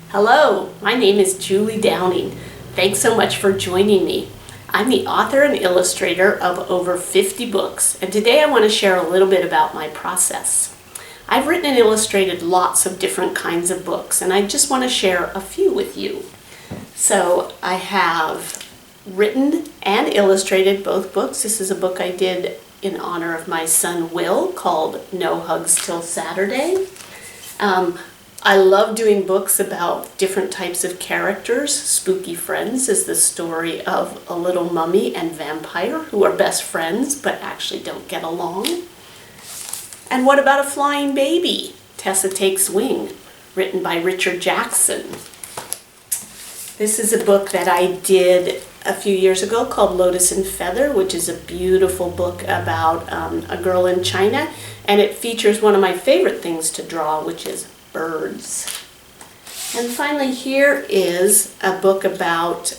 Hello, my name is Julie Downing. Thanks so much for joining me. I'm the author and illustrator of over 50 books, and today I want to share a little bit about my process. I've written and illustrated lots of different kinds of books, and I just want to share a few with you. So I have written and illustrated both books. This is a book I did in honor of my son Will called No Hugs Till Saturday. I love doing books about different types of characters. Spooky Friends is the story of a little mummy and vampire who are best friends but actually don't get along. And What About a Flying Baby? Tessa Takes Wing, written by Richard Jackson. This is a book that I did a few years ago called Lotus and Feather, which is a beautiful book about a girl in China, and it features one of my favorite things to draw, which is birds. And finally, here is a book about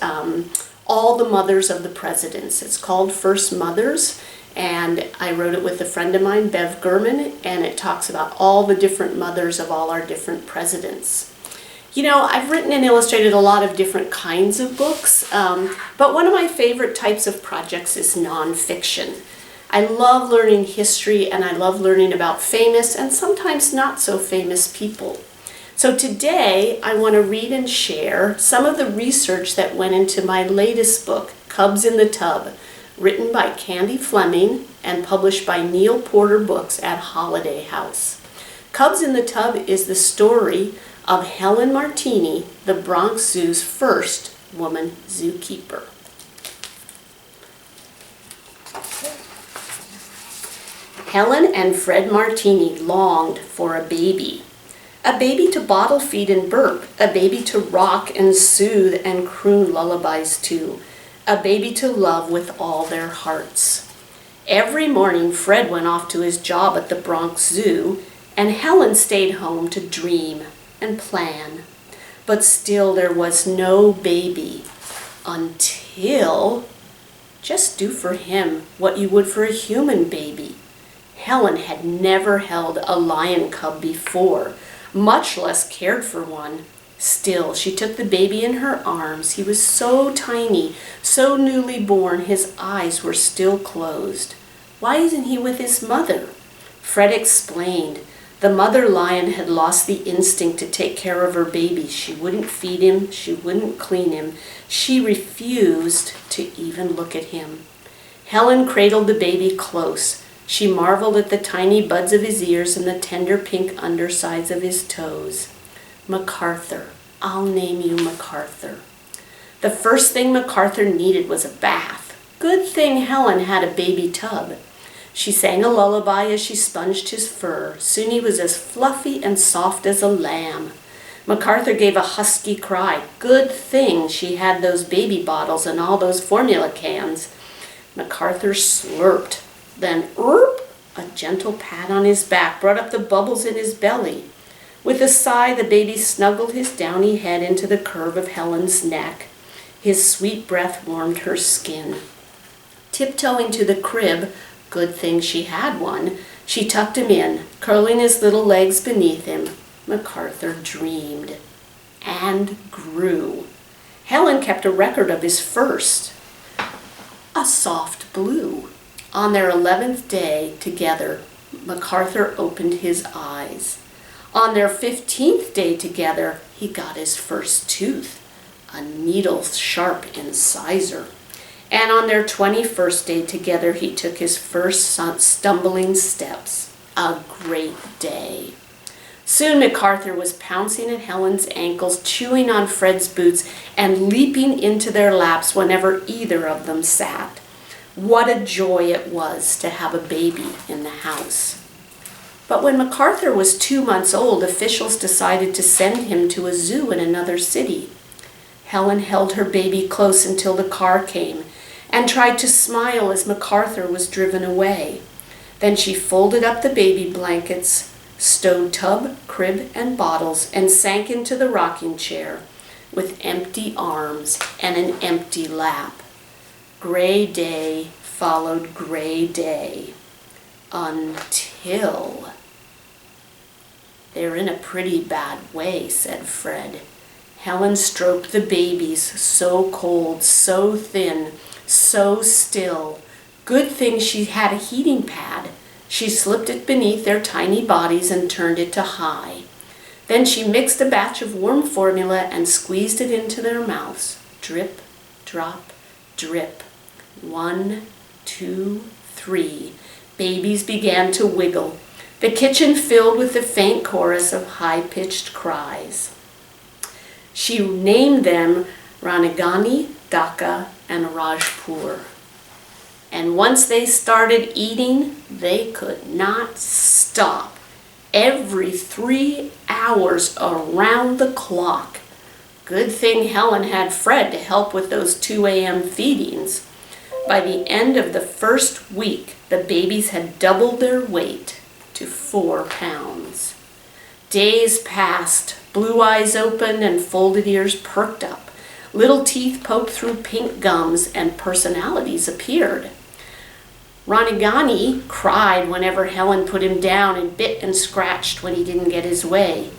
all the mothers of the presidents. It's called First Mothers, and I wrote it with a friend of mine, Bev Gurman, and it talks about all the different mothers of all our different presidents. You know, I've written and illustrated a lot of different kinds of books, but one of my favorite types of projects is nonfiction. I love learning history, and I love learning about famous and sometimes not so famous people. So today I want to read and share some of the research that went into my latest book, Cubs in the Tub, written by Candy Fleming and published by Neil Porter Books at Holiday House. Cubs in the Tub is the story of Helen Martini, the Bronx Zoo's first woman zookeeper. Helen and Fred Martini longed for a baby to bottle feed and burp, a baby to rock and soothe and croon lullabies to, a baby to love with all their hearts. Every morning Fred went off to his job at the Bronx Zoo, and Helen stayed home to dream and plan. But still there was no baby until, just do for him what you would for a human baby. Helen had never held a lion cub before, much less cared for one. Still, she took the baby in her arms. He was so tiny, so newly born, his eyes were still closed. Why isn't he with his mother? Fred explained. The mother lion had lost the instinct to take care of her baby. She wouldn't feed him, she wouldn't clean him. She refused to even look at him. Helen cradled the baby close. She marveled at the tiny buds of his ears and the tender pink undersides of his toes. MacArthur, I'll name you MacArthur. The first thing MacArthur needed was a bath. Good thing Helen had a baby tub. She sang a lullaby as she sponged his fur. Soon he was as fluffy and soft as a lamb. MacArthur gave a husky cry. Good thing she had those baby bottles and all those formula cans. MacArthur slurped. Then, a gentle pat on his back brought up the bubbles in his belly. With a sigh, the baby snuggled his downy head into the curve of Helen's neck. His sweet breath warmed her skin. Tiptoeing to the crib, good thing she had one, she tucked him in, curling his little legs beneath him. MacArthur dreamed and grew. Helen kept a record of his first, a soft blue. On their 11th day together, MacArthur opened his eyes. On their 15th day together, he got his first tooth, a needle-sharp incisor. And on their 21st day together, he took his first stumbling steps. A great day. Soon MacArthur was pouncing at Helen's ankles, chewing on Fred's boots, and leaping into their laps whenever either of them sat. What a joy it was to have a baby in the house. But when MacArthur was 2 months old, officials decided to send him to a zoo in another city. Helen held her baby close until the car came and tried to smile as MacArthur was driven away. Then she folded up the baby blankets, stowed tub, crib, and bottles, and sank into the rocking chair with empty arms and an empty lap. Gray day followed gray day until... "They're in a pretty bad way," said Fred. Helen stroked the babies, so cold, so thin, so still. Good thing she had a heating pad. She slipped it beneath their tiny bodies and turned it to high. Then she mixed a batch of warm formula and squeezed it into their mouths. Drip, drop, drip. 1, 2, 3. Babies began to wiggle. The kitchen filled with the faint chorus of high-pitched cries. She named them Ranagani, Dhaka, and Rajpur. And once they started eating, they could not stop. Every 3 hours around the clock. Good thing Helen had Fred to help with those 2 a.m. feedings. By the end of the first week, the babies had doubled their weight to 4 pounds. Days passed. Blue eyes opened and folded ears perked up. Little teeth poked through pink gums and personalities appeared. Ranagani cried whenever Helen put him down and bit and scratched when he didn't get his way.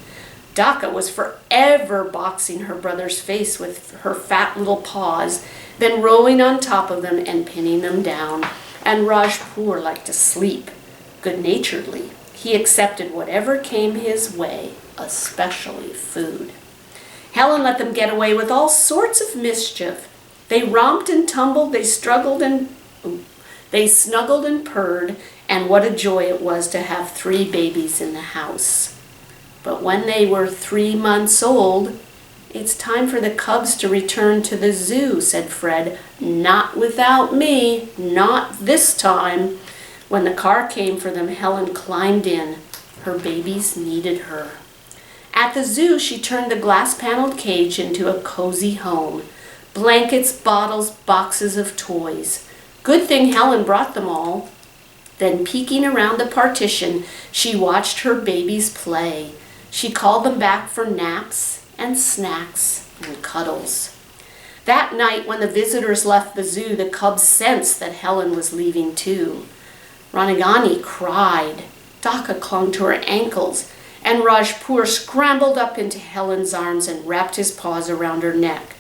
Dhaka was forever boxing her brother's face with her fat little paws, then rolling on top of them and pinning them down. And Rajpur liked to sleep good-naturedly. He accepted whatever came his way, especially food. Helen let them get away with all sorts of mischief. They romped and tumbled, they snuggled and purred, and what a joy it was to have 3 babies in the house. But when they were 3 months old, "It's time for the cubs to return to the zoo," said Fred. "Not without me, not this time." When the car came for them, Helen climbed in. Her babies needed her. At the zoo, she turned the glass-paneled cage into a cozy home. Blankets, bottles, boxes of toys. Good thing Helen brought them all. Then, peeking around the partition, she watched her babies play. She called them back for naps and snacks and cuddles. That night, when the visitors left the zoo, the cubs sensed that Helen was leaving too. Ranagani cried. Dhaka clung to her ankles, and Rajpur scrambled up into Helen's arms and wrapped his paws around her neck.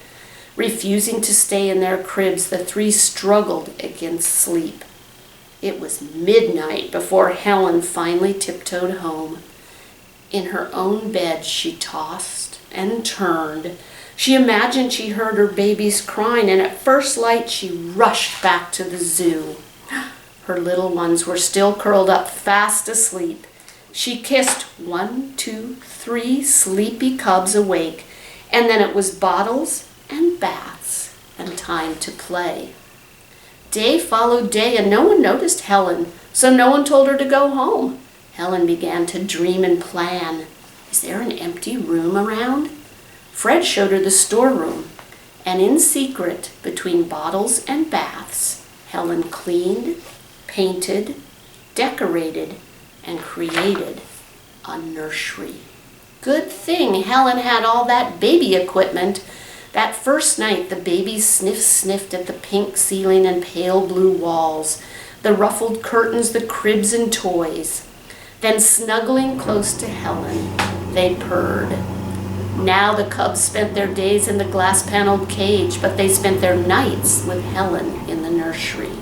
Refusing to stay in their cribs, the 3 struggled against sleep. It was midnight before Helen finally tiptoed home. In her own bed, she tossed and turned. She imagined she heard her babies crying, and at first light, she rushed back to the zoo. Her little ones were still curled up, fast asleep. She kissed 1, 2, 3 sleepy cubs awake, and then it was bottles and baths and time to play. Day followed day, and no one noticed Helen, so no one told her to go home. Helen began to dream and plan. Is there an empty room around? Fred showed her the storeroom, and in secret, between bottles and baths, Helen cleaned, painted, decorated, and created a nursery. Good thing Helen had all that baby equipment. That first night, the babies sniffed at the pink ceiling and pale blue walls, the ruffled curtains, the cribs and toys. Then, snuggling close to Helen, they purred. Now the cubs spent their days in the glass-paneled cage, but they spent their nights with Helen in the nursery.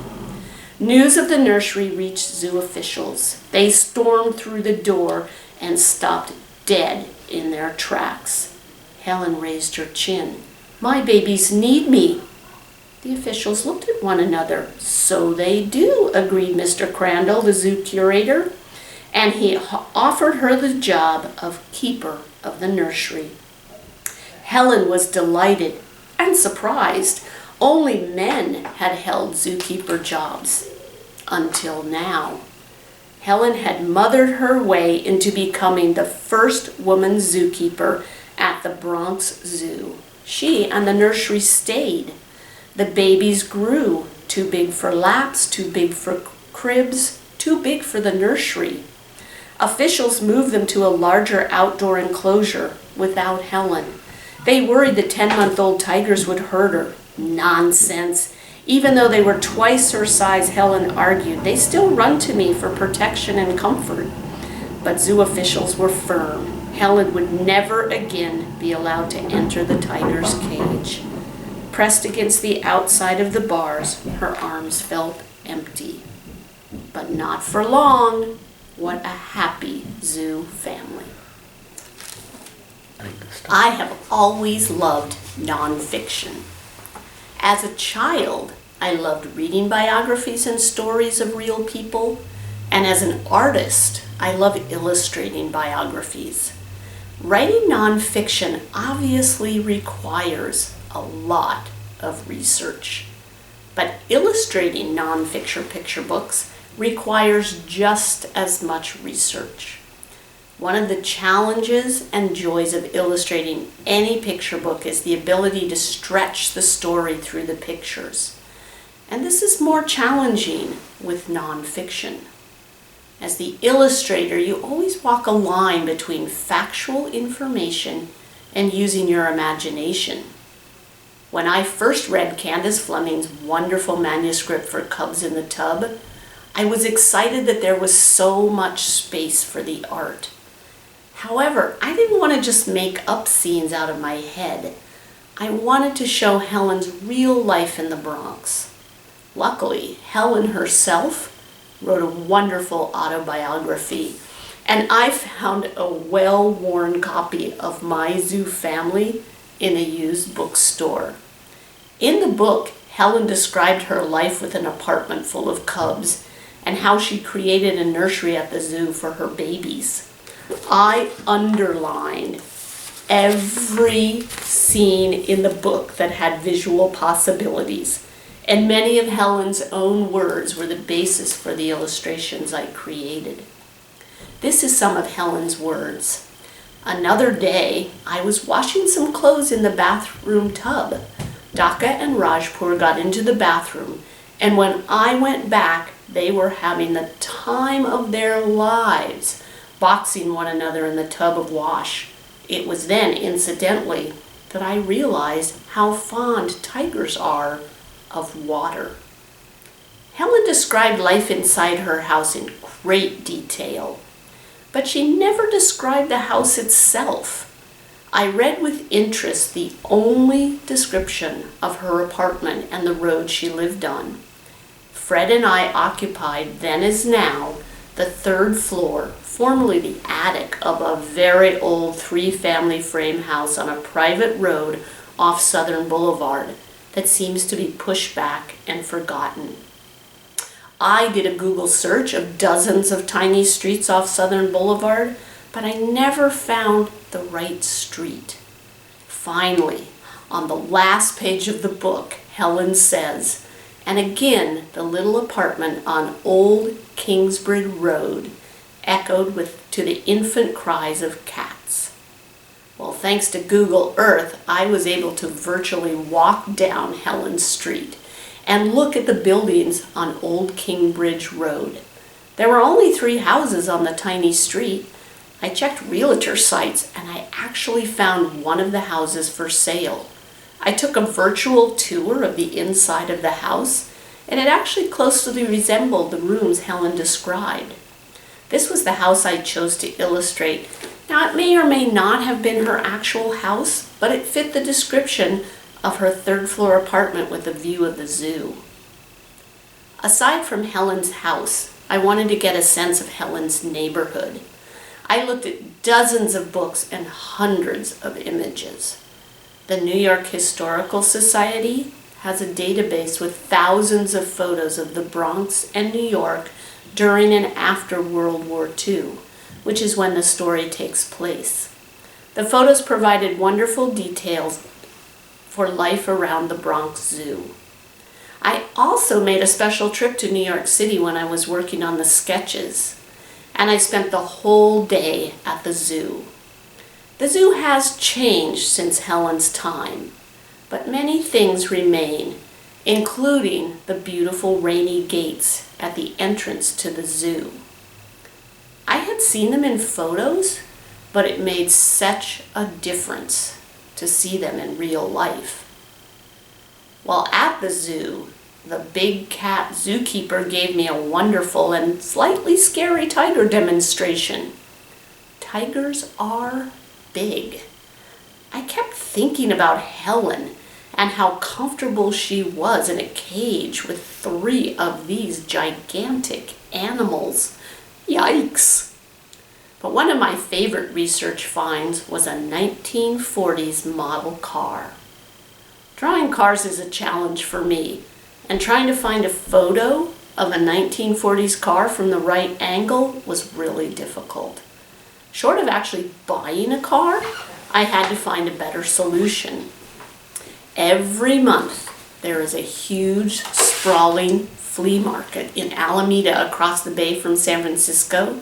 News of the nursery reached zoo officials. They stormed through the door and stopped dead in their tracks. Helen raised her chin. "My babies need me." The officials looked at one another. "So they do," agreed Mr. Crandall, the zoo curator, and he offered her the job of keeper of the nursery. Helen was delighted and surprised. Only men had held zookeeper jobs until now. Helen had mothered her way into becoming the first woman zookeeper at the Bronx Zoo. She and the nursery stayed. The babies grew, too big for laps, too big for cribs, too big for the nursery. Officials moved them to a larger outdoor enclosure without Helen. They worried the 10-month-old tigers would hurt her. Nonsense. Even though they were twice her size, Helen argued, they still run to me for protection and comfort. But zoo officials were firm. Helen would never again be allowed to enter the tiger's cage. Pressed against the outside of the bars, her arms felt empty. But not for long. What a happy zoo family. I have always loved nonfiction. As a child, I loved reading biographies and stories of real people, and as an artist, I love illustrating biographies. Writing nonfiction obviously requires a lot of research, but illustrating nonfiction picture books requires just as much research. One of the challenges and joys of illustrating any picture book is the ability to stretch the story through the pictures. And this is more challenging with nonfiction. As the illustrator, you always walk a line between factual information and using your imagination. When I first read Candace Fleming's wonderful manuscript for Cubs in the Tub, I was excited that there was so much space for the art. However, I didn't want to just make up scenes out of my head. I wanted to show Helen's real life in the Bronx. Luckily, Helen herself wrote a wonderful autobiography, and I found a well-worn copy of My Zoo Family in a used bookstore. In the book, Helen described her life with an apartment full of cubs and how she created a nursery at the zoo for her babies. I underlined every scene in the book that had visual possibilities, and many of Helen's own words were the basis for the illustrations I created. This is some of Helen's words. Another day, I was washing some clothes in the bathroom tub. Daka and Rajpur got into the bathroom, and when I went back, they were having the time of their lives, boxing one another in the tub of wash. It was then, incidentally, that I realized how fond tigers are of water. Helen described life inside her house in great detail, but she never described the house itself. I read with interest the only description of her apartment and the road she lived on. Fred and I occupied, then as now, the third floor, formerly the attic of a very old 3-family frame house on a private road off Southern Boulevard that seems to be pushed back and forgotten. I did a Google search of dozens of tiny streets off Southern Boulevard, but I never found the right street. Finally, on the last page of the book, Helen says, and again the little apartment on Old Kingsbridge Road echoed to the infant cries of cats. Well, thanks to Google Earth, I was able to virtually walk down Helen Street and look at the buildings on Old Kingsbridge Road. There were only 3 houses on the tiny street. I checked realtor sites and I actually found one of the houses for sale. I took a virtual tour of the inside of the house, and it actually closely resembled the rooms Helen described. This was the house I chose to illustrate. Now, it may or may not have been her actual house, but it fit the description of her 3rd floor apartment with a view of the zoo. Aside from Helen's house, I wanted to get a sense of Helen's neighborhood. I looked at dozens of books and hundreds of images. The New York Historical Society has a database with thousands of photos of the Bronx and New York during and after World War II, which is when the story takes place. The photos provided wonderful details for life around the Bronx Zoo. I also made a special trip to New York City when I was working on the sketches, and I spent the whole day at the zoo. The zoo has changed since Helen's time, but many things remain, including the beautiful rainy gates at the entrance to the zoo. I had seen them in photos, but it made such a difference to see them in real life. While at the zoo, the big cat zookeeper gave me a wonderful and slightly scary tiger demonstration. tigers are big. I kept thinking about Helen and how comfortable she was in a cage with 3 of these gigantic animals. Yikes! But one of my favorite research finds was a 1940s model car. Drawing cars is a challenge for me, and trying to find a photo of a 1940s car from the right angle was really difficult. Short of actually buying a car, I had to find a better solution. Every month, there is a huge, sprawling flea market in Alameda across the bay from San Francisco.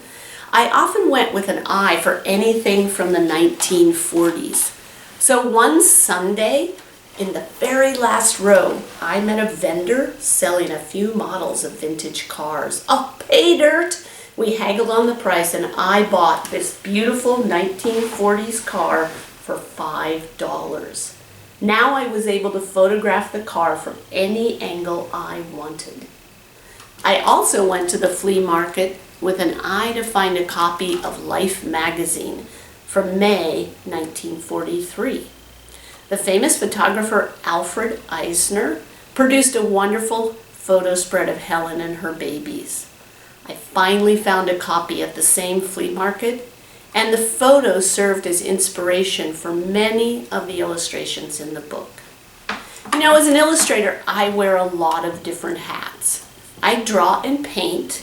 I often went with an eye for anything from the 1940s. So one Sunday, in the very last row, I met a vendor selling a few models of vintage cars. Oh, pay dirt! We haggled on the price and I bought this beautiful 1940s car for $5. Now I was able to photograph the car from any angle I wanted. I also went to the flea market with an eye to find a copy of Life magazine from May 1943. The famous photographer Alfred Eisner produced a wonderful photo spread of Helen and her babies. I finally found a copy at the same flea market, and the photos served as inspiration for many of the illustrations in the book. You know, as an illustrator, I wear a lot of different hats. I draw and paint,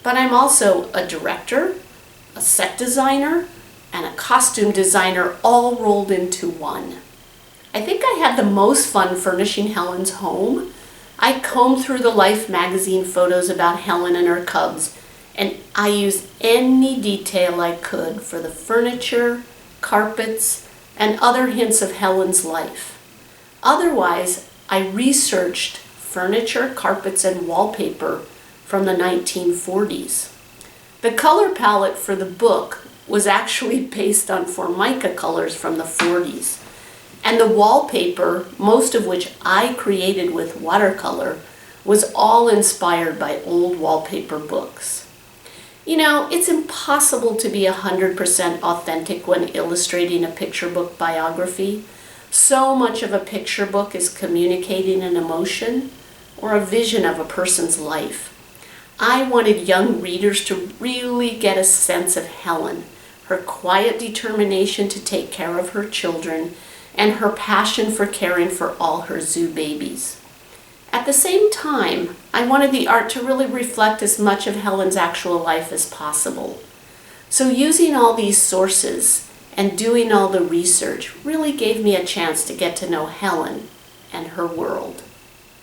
but I'm also a director, a set designer, and a costume designer all rolled into one. I think I had the most fun furnishing Helen's home. I combed through the Life magazine photos about Helen and her cubs, and I used any detail I could for the furniture, carpets, and other hints of Helen's life. Otherwise, I researched furniture, carpets, and wallpaper from the 1940s. The color palette for the book was actually based on Formica colors from the 40s. And the wallpaper, most of which I created with watercolor, was all inspired by old wallpaper books. You know, it's impossible to be 100% authentic when illustrating a picture book biography. So much of a picture book is communicating an emotion or a vision of a person's life. I wanted young readers to really get a sense of Helen, her quiet determination to take care of her children, and her passion for caring for all her zoo babies. At the same time, I wanted the art to really reflect as much of Helen's actual life as possible. So using all these sources and doing all the research really gave me a chance to get to know Helen and her world.